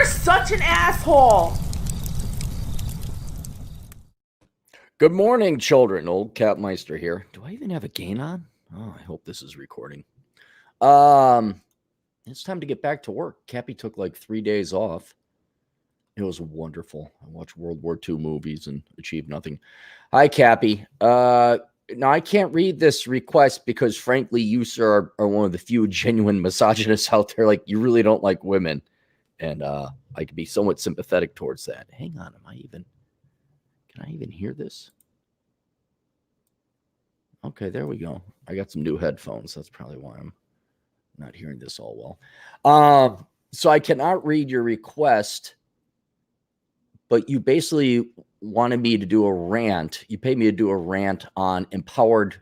You're such an asshole. Good morning, children. Old Capmeister here. Do I even have a gain on? Oh, I hope this is recording. It's time to get back to work. Cappy took like 3 days off. It was wonderful. I watched World War II movies and achieved nothing. Hi, Cappy. Now, I can't read this request because, frankly, you, sir, are one of the few genuine misogynists out there. Like, you really don't like women. And I could be somewhat sympathetic towards that. Hang on. Can I even hear this? Okay, there we go. I got some new headphones. That's probably why I'm not hearing this all well. So I cannot read your request, but you basically wanted me to do a rant. You paid me to do a rant on empowered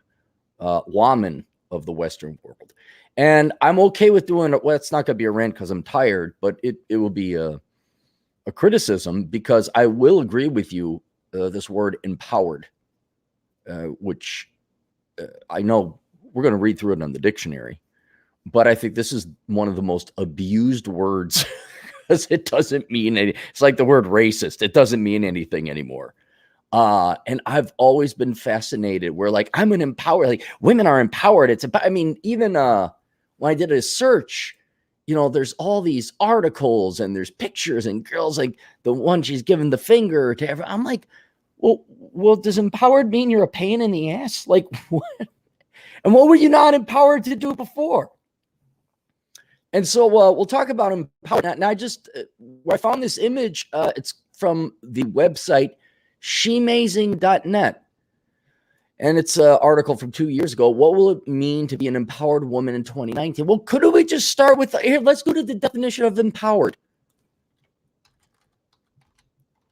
women of the Western world. And I'm okay with doing it. Well, it's not going to be a rant because I'm tired, but it will be a criticism because I will agree with you, this word empowered, which I know we're going to read through it on the dictionary, but I think this is one of the most abused words because it doesn't mean any. It's like the word racist. It doesn't mean anything anymore. And I've always been fascinated where like, I'm an empowered, like women are empowered. It's about, I mean, even when I did a search, you know, there's all these articles and there's pictures and girls like the one she's giving the finger to everyone. I'm like, well, does empowered mean you're a pain in the ass? Like, what? And what were you not empowered to do before? And so we'll talk about empowerment. Now, I found this image, it's from the website shemazing.net. And it's an article from 2 years ago. What will it mean to be an empowered woman in 2019? Well, couldn't we just start with, here, let's go to the definition of empowered.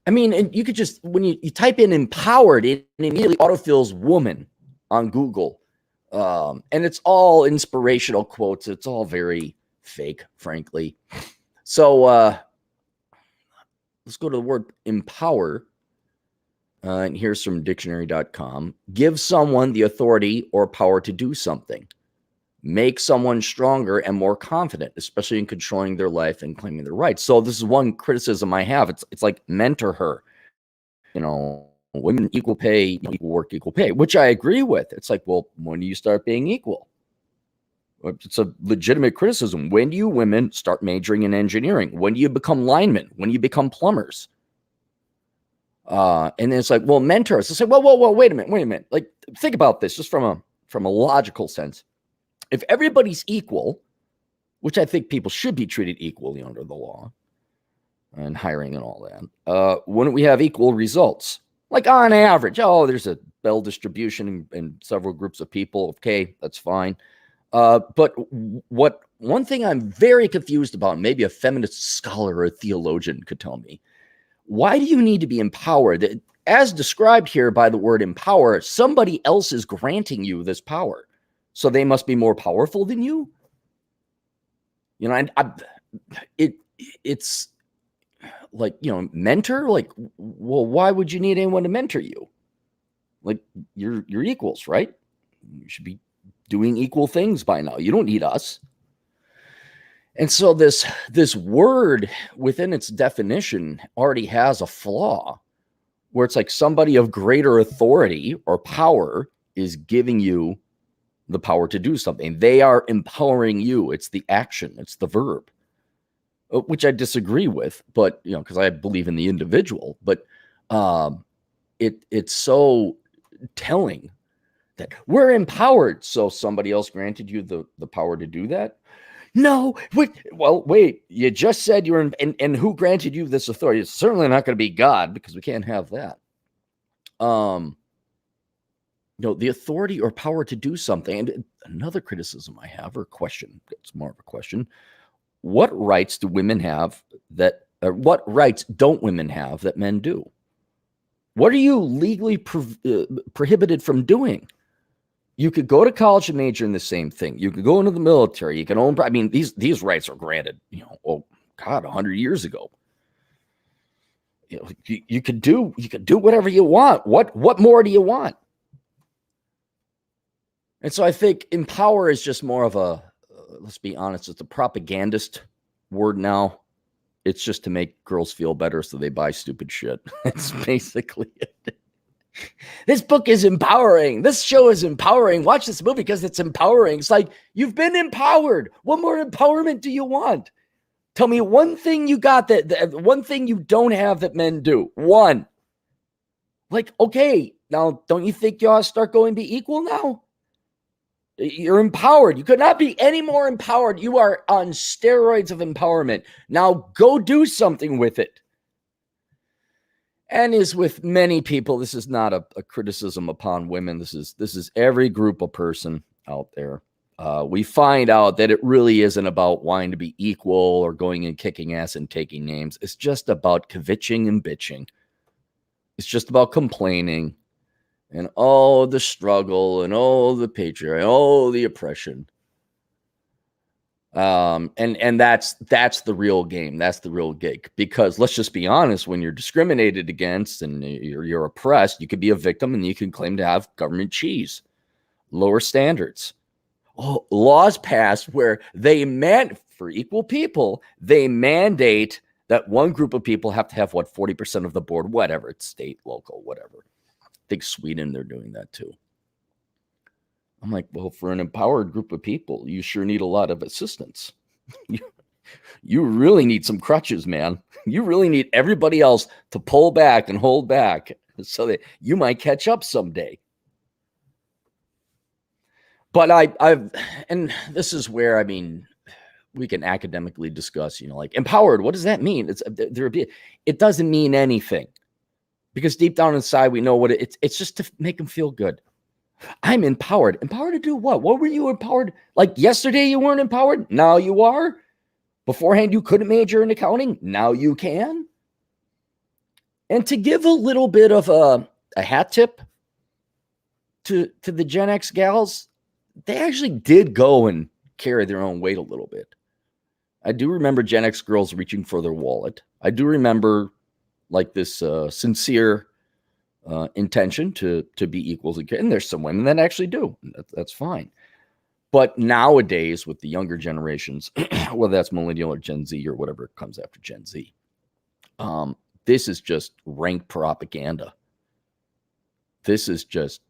I mean, and you could just, when you type in empowered, it immediately autofills woman on Google. And it's all inspirational quotes. It's all very fake, frankly. So let's go to the word empower. And here's from dictionary.com. Give someone the authority or power to do something. Make someone stronger and more confident, especially in controlling their life and claiming their rights. So this is one criticism I have. It's like mentor her. You know, women equal pay, equal work, equal pay, which I agree with. It's like, well, when do you start being equal? It's a legitimate criticism. When do you women start majoring in engineering? When do you become linemen? When do you become plumbers? And then it's like, well, mentors. It's like, whoa, wait a minute. Like, think about this just from a logical sense. If everybody's equal, which I think people should be treated equally under the law and hiring and all that, wouldn't we have equal results? Like on average, there's a bell distribution in several groups of people. Okay, that's fine. But one thing I'm very confused about, maybe a feminist scholar or a theologian could tell me, why do you need to be empowered? As described here by the word empower, somebody else is granting you this power. So they must be more powerful than you. You know, it's like, you know, mentor. Like, well, why would you need anyone to mentor you? Like, you're equals, right? You should be doing equal things by now. You don't need us. And so this word within its definition already has a flaw where it's like somebody of greater authority or power is giving you the power to do something. They are empowering you. It's the action. It's the verb, which I disagree with, but, you know, because I believe in the individual, but it's so telling that we're empowered. So somebody else granted you the power to do that? No, wait, you just said you were and who granted you this authority? It's certainly not going to be God, because we can't have that. No, the authority or power to do something. And another criticism I have, or question, it's more of a question. What rights do women have what rights don't women have that men do? What are you legally prohibited from doing? You could go to college and major in the same thing. You could go into the military. You can own. I mean, these rights are granted, you know, 100 years ago. You know, you could do whatever you want. What more do you want? And so I think empower is just more of a, let's be honest, it's a propagandist word now. It's just to make girls feel better so they buy stupid shit. That's basically it. This book is empowering. This show is empowering. Watch this movie because it's empowering. It's like, you've been empowered. What more empowerment do you want? Tell me one thing you got that one thing you don't have that men do. One. Like, okay, now don't you think you ought to start going be equal now? You're empowered. You could not be any more empowered. You are on steroids of empowerment. Now go do something with it. And as with many people, this is not a criticism upon women. This is every group of person out there. We find out that it really isn't about wanting to be equal or going and kicking ass and taking names. It's just about kvetching and bitching. It's just about complaining and the struggle and the patriarchy, the oppression. And that's the real game. That's the real gig. Because let's just be honest, when you're discriminated against and you're oppressed, you could be a victim and you can claim to have government cheese, lower standards. Laws passed where for equal people, they mandate that one group of people have to have 40% of the board, whatever, it's state, local, whatever. I think Sweden, they're doing that too. I'm like, well, for an empowered group of people, you sure need a lot of assistance. You really need some crutches, man. You really need everybody else to pull back and hold back so that you might catch up someday. But and this is where, I mean, we can academically discuss, like empowered. What does that mean? It doesn't mean anything, because deep down inside, we know what it's just to make them feel good. I'm empowered. Empowered to do what? What were you empowered? Like yesterday, you weren't empowered. Now you are. Beforehand, you couldn't major in accounting. Now you can. And to give a little bit of a hat tip to the Gen X gals, they actually did go and carry their own weight a little bit. I do remember Gen X girls reaching for their wallet. I do remember like this sincere intention to be equals, and there's some women that actually do. That's fine. But nowadays, with the younger generations, whether that's millennial or Gen Z or whatever comes after Gen Z, this is just rank propaganda. This is just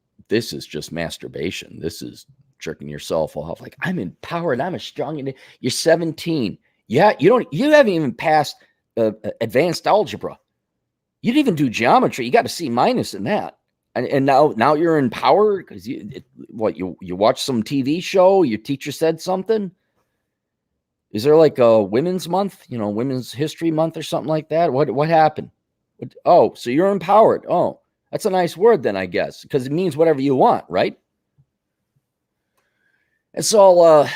masturbation. This is jerking yourself off. Like, I'm empowered. I'm a strong. You're 17. Yeah, you haven't even passed advanced algebra. You didn't even do geometry. You got a C- in that. And now you're in power because you watch some TV show, your teacher said something. Is there like a women's month, women's history month or something like that? What happened? So you're empowered. Oh, that's a nice word then, I guess, because it means whatever you want, right? And so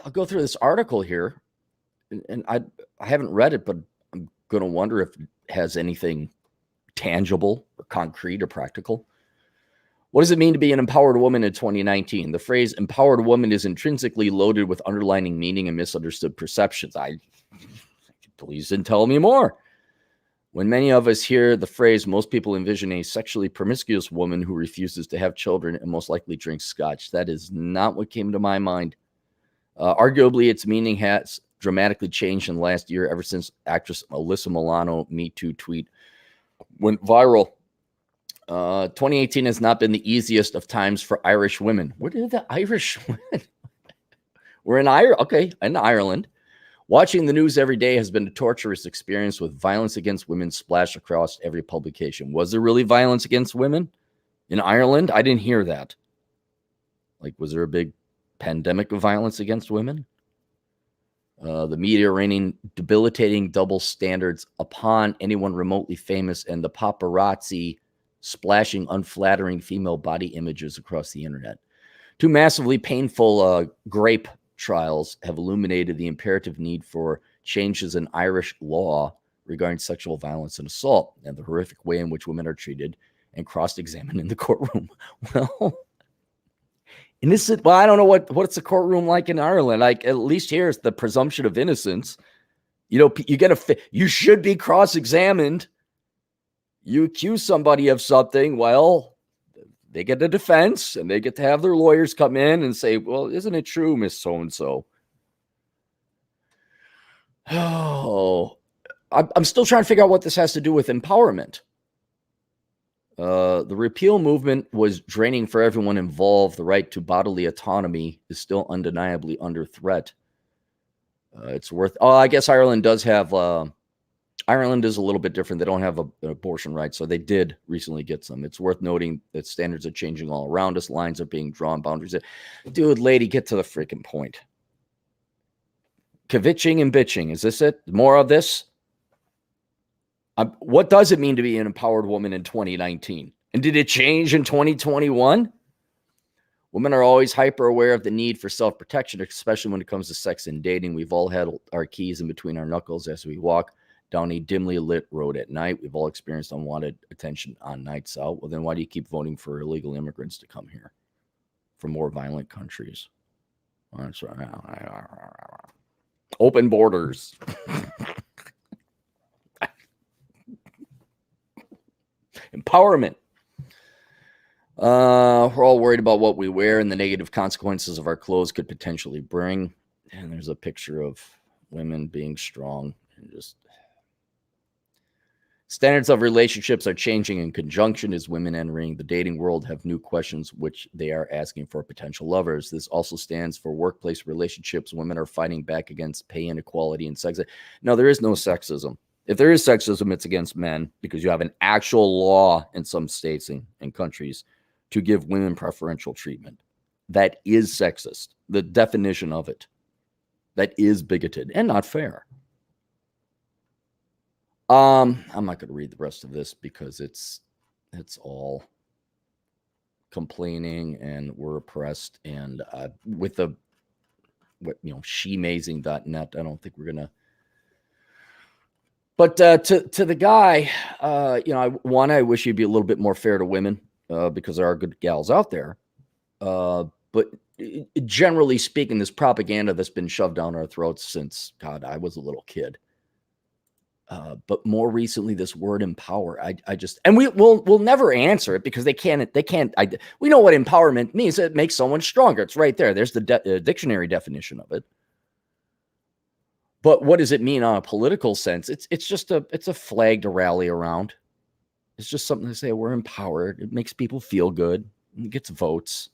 I'll go through this article here, and I haven't read it, but I'm going to wonder if it has anything tangible or concrete or practical. What does it mean to be an empowered woman in 2019? The phrase empowered woman is intrinsically loaded with underlying meaning and misunderstood perceptions. Please tell me more. When many of us hear the phrase, most people envision a sexually promiscuous woman who refuses to have children and most likely drinks scotch. That is not what came to my mind. Arguably, its meaning has dramatically changed in the last year, ever since actress Alyssa Milano Me Too tweet went viral. 2018 has not been the easiest of times for Irish women. Where did the Irish women? We're in Ireland. Okay, in Ireland. Watching the news every day has been a torturous experience, with violence against women splashed across every publication. Was there really violence against women in Ireland? I didn't hear that. Like, was there a big pandemic of violence against women? The media raining debilitating double standards upon anyone remotely famous, and the paparazzi splashing unflattering female body images across the internet. Two massively painful grape trials have illuminated the imperative need for changes in Irish law regarding sexual violence and assault, and the horrific way in which women are treated and cross-examined in the courtroom. Well, and this is, I don't know what's the courtroom like in Ireland. Like, at least here's the presumption of innocence. You should be cross-examined. You accuse somebody of something, well, they get a defense, and they get to have their lawyers come in and say, well, isn't it true, Miss So-and-so? Oh, I'm still trying to figure out what this has to do with empowerment. The repeal movement was draining for everyone involved. The right to bodily autonomy is still undeniably under threat. It's worth. Oh, I guess Ireland does have. Ireland is a little bit different. They don't have an abortion right, so they did recently get some. It's worth noting that standards are changing all around us. Lines are being drawn. Boundaries. Dude, lady, get to the freaking point. Kvetching and bitching. Is this it? More of this? What does it mean to be an empowered woman in 2019? And did it change in 2021? Women are always hyper aware of the need for self-protection, especially when it comes to sex and dating. We've all had our keys in between our knuckles as we walk down a dimly lit road at night. We've all experienced unwanted attention on nights out. Well, then why do you keep voting for illegal immigrants to come here from more violent countries? That's right. Open borders. Empowerment. We're all worried about what we wear and the negative consequences of our clothes could potentially bring. And there's a picture of women being strong and just standards of relationships are changing in conjunction as women entering the dating world have new questions which they are asking for potential lovers. This also stands for workplace relationships. Women are fighting back against pay inequality and sex. No, there is no sexism. If there is sexism, it's against men because you have an actual law in some states and countries to give women preferential treatment. That is sexist. The definition of it. That is bigoted and not fair. I'm not going to read the rest of this because it's all complaining and we're oppressed. And with the shemazing.net, I don't think we're going to. But to the guy, I wish he'd be a little bit more fair to women because there are good gals out there. But generally speaking, this propaganda that's been shoved down our throats since, God, I was a little kid. But more recently, this word empower, and we'll never answer it because they can't. We know what empowerment means. It makes someone stronger. It's right there. There's the dictionary definition of it. But what does it mean on a political sense? It's just a flag to rally around. It's just something to say we're empowered. It makes people feel good. It gets votes.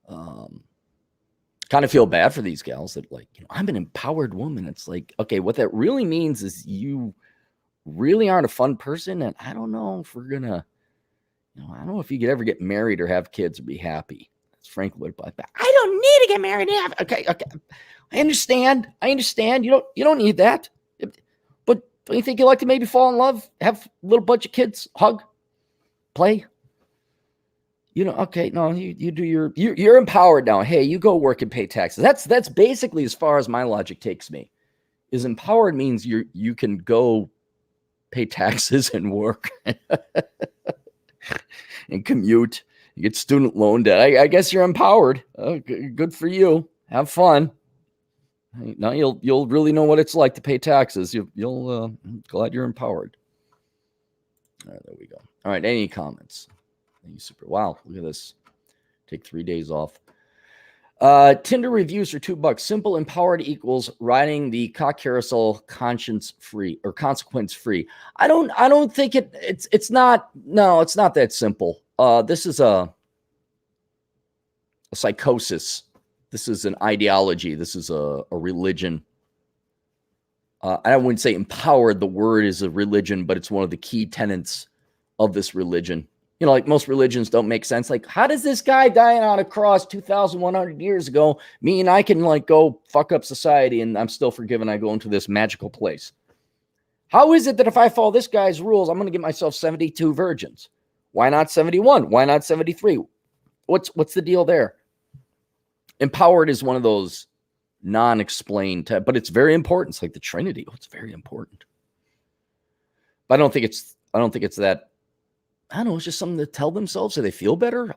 Kind of feel bad for these gals that I'm an empowered woman. It's like, okay, what that really means is you really aren't a fun person. And I don't know if we're going to, I don't know if you could ever get married or have kids or be happy. That's Frank like that. I don't need to get married. Okay. I understand. You don't need that. But don't you think you'd like to maybe fall in love, have a little bunch of kids, hug, play? Okay, no, you do you're empowered now. Hey, you go work and pay taxes. That's basically as far as my logic takes me. Is empowered means you can go pay taxes and work and commute. You get student loan debt. I guess you're empowered. Good for you. Have fun. Now you'll really know what it's like to pay taxes. You'll glad you're empowered. All right, there we go. All right, any comments? Super. Wow, look at this. Take 3 days off. Tinder reviews for $2. Simple empowered equals riding the cock carousel conscience free or consequence free. I don't think it's not. No, it's not that simple. This is a psychosis. This is an ideology. This is a religion. I wouldn't say empowered. The word is a religion, but it's one of the key tenets of this religion. Like most religions don't make sense. Like, how does this guy dying on a cross 2,100 years ago mean I can go fuck up society and I'm still forgiven? I go into this magical place. How is it that if I follow this guy's rules, I'm going to get myself 72 virgins? Why not 71? Why not 73? What's the deal there? Empowered is one of those non-explained, but it's very important. It's like the Trinity. It's very important. But I don't think it's that. I don't know. It's just something to tell themselves so they feel better.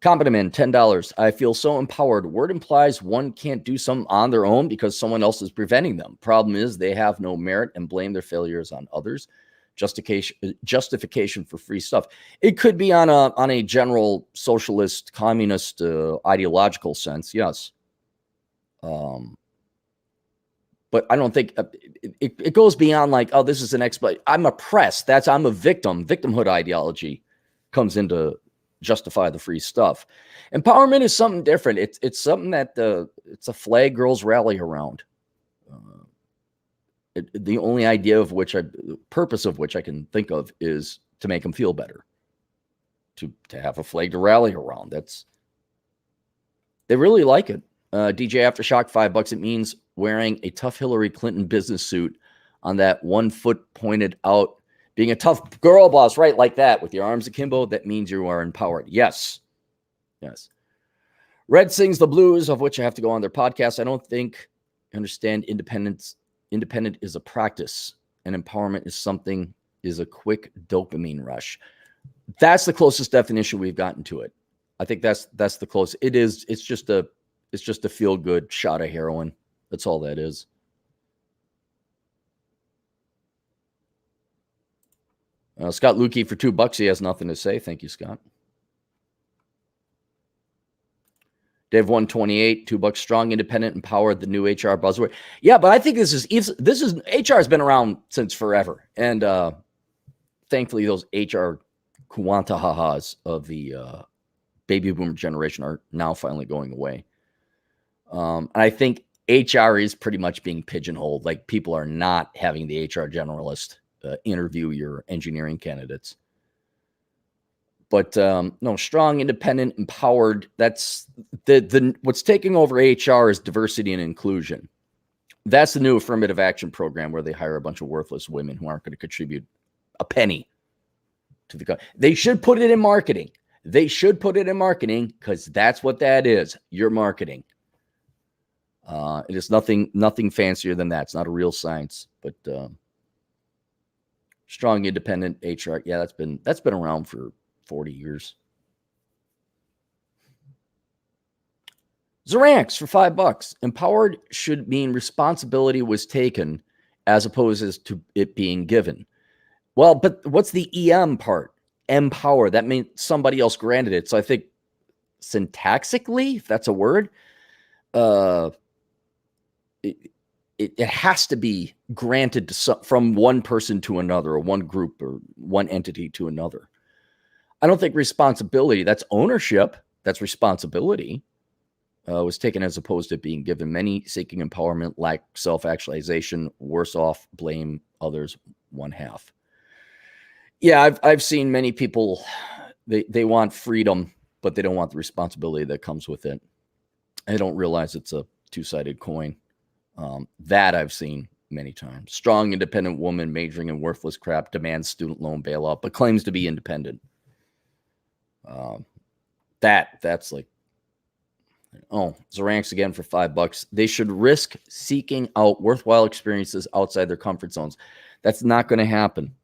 Competent man, $10. I feel so empowered. Word implies one can't do something on their own because someone else is preventing them. Problem is they have no merit and blame their failures on others. Justification for free stuff. It could be on a general socialist, communist, ideological sense. Yes. But I don't think it goes beyond like, oh, this is an exploit. I'm oppressed. I'm a victim. Victimhood ideology comes into justify the free stuff. Empowerment is something different. It's something that it's a flag girls rally around. The only purpose of which I can think of is to make them feel better. To have a flag to rally around. They really like it. DJ Aftershock, $5. It means wearing a tough Hillary Clinton business suit on that 1 foot pointed out, being a tough girl boss, right? Like that with your arms akimbo. That means you are empowered. Yes. Red sings the blues, of which I have to go on their podcast. I don't think I understand independence. Independent is a practice, and empowerment is a quick dopamine rush. That's the closest definition we've gotten to it. I think that's the closest. It's just a feel good shot of heroin. That's all that is. Scott Lukey for $2. He has nothing to say. Thank you, Scott. Dave 128, $2. Strong, independent, empowered, the new HR buzzword. Yeah, but I think this is HR has been around since forever, and thankfully those HR kuantahahas of the baby boomer generation are now finally going away. And I think HR is pretty much being pigeonholed. Like, people are not having the HR generalist interview your engineering candidates. But no, strong, independent, empowered. That's what's taking over HR is diversity and inclusion. That's the new affirmative action program where they hire a bunch of worthless women who aren't going to contribute a penny to the. They should put it in marketing. Because that's what that is. Your marketing. It is nothing fancier than that. It's not a real science, but strong, independent HR. Yeah, that's been around for 40 years. Zeranx for $5. Empowered should mean responsibility was taken as opposed to it being given. Well, but what's the EM part? Empower. That means somebody else granted it. So I think syntactically, if that's a word, it has to be granted from one person to another, or one group or one entity to another. I don't think responsibility, that's ownership, that's responsibility, was taken as opposed to being given. Many seeking empowerment lack self-actualization, worse off, blame others, one half. Yeah, I've seen many people, they want freedom, but they don't want the responsibility that comes with it. They don't realize it's a two-sided coin. That I've seen many times. Strong, independent woman majoring in worthless crap, demands student loan bailout, but claims to be independent. That's like, Zeranx again for $5. They should risk seeking out worthwhile experiences outside their comfort zones. That's not going to happen.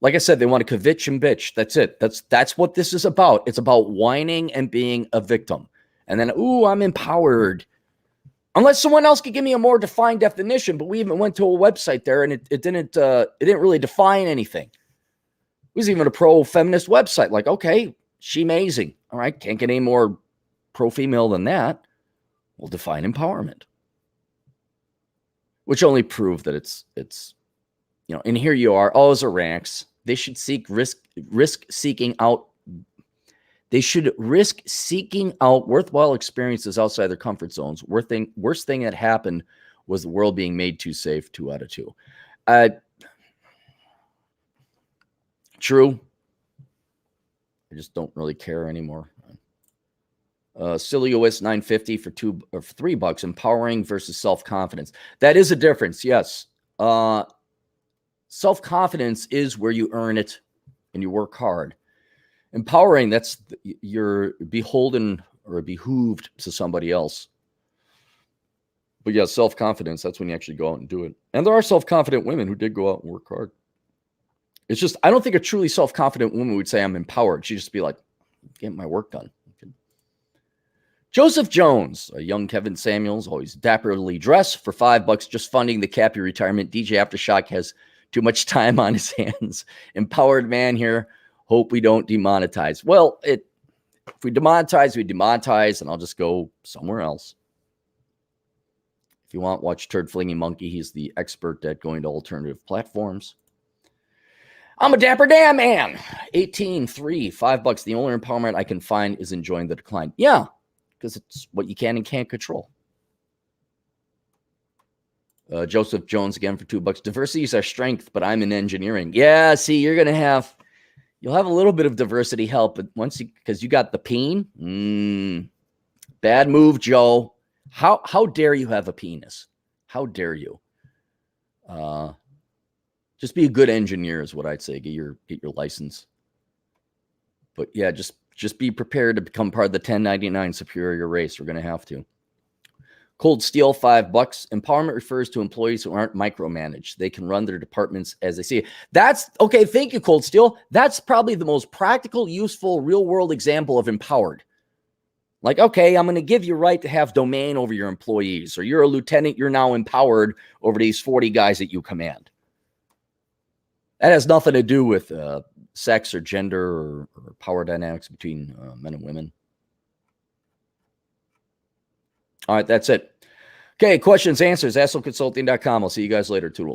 Like I said, they want to kvetch and bitch. That's it. That's what this is about. It's about whining and being a victim. And then, I'm empowered. Unless someone else could give me a more defined definition, but we even went to a website there and it didn't really define anything. It was even a pro-feminist website. Like, okay, she amazing. All right, can't get any more pro-female than that. We'll define empowerment. Which only proved that it's and here you are, Zeranx. They should risk seeking out worthwhile experiences outside their comfort zones. Worst thing that happened was the world being made too safe, 2 out of 2. True. I just don't really care anymore. Silius 950 for $3. Empowering versus self-confidence. That is a difference. Yes. Self-confidence is where you earn it and you work hard. Empowering, that's you're beholden or behooved to somebody else. But yeah, self-confidence, that's when you actually go out and do it. And there are self-confident women who did go out and work hard. It's just, I don't think a truly self-confident woman would say I'm empowered. She'd just be like, getting my work done. Joseph Jones, a young Kevin Samuels, always dapperly dressed for $5, just funding the Cappy retirement. DJ Aftershock has too much time on his hands. Empowered man here. Hope we don't demonetize. Well, if we demonetize, we demonetize, and I'll just go somewhere else. If you want, watch Turd Flinging Monkey. He's the expert at going to alternative platforms. I'm a dapper damn man. 18-3, $5. The only empowerment I can find is enjoying the decline. Yeah, because it's what you can and can't control. Joseph Jones again for $2. Diversity is our strength, but I'm in engineering. Yeah, see, you'll have a little bit of diversity help, but because you got the peen. Bad move, Joe. How dare you have a penis? How dare you? Just be a good engineer is what I'd say. Get your license. But yeah, just be prepared to become part of the 1099 superior race. We're going to have to. Cold Steel, $5. Empowerment refers to employees who aren't micromanaged. They can run their departments as they see it. That's okay. Thank you, Cold Steel. That's probably the most practical, useful, real world example of empowered. Like, okay, I'm going to give you right to have domain over your employees, or you're a lieutenant. You're now empowered over these 40 guys that you command. That has nothing to do with sex or gender or power dynamics between men and women. All right, that's it. Okay, questions, answers, assholeconsulting.com. I'll see you guys later. Toodles.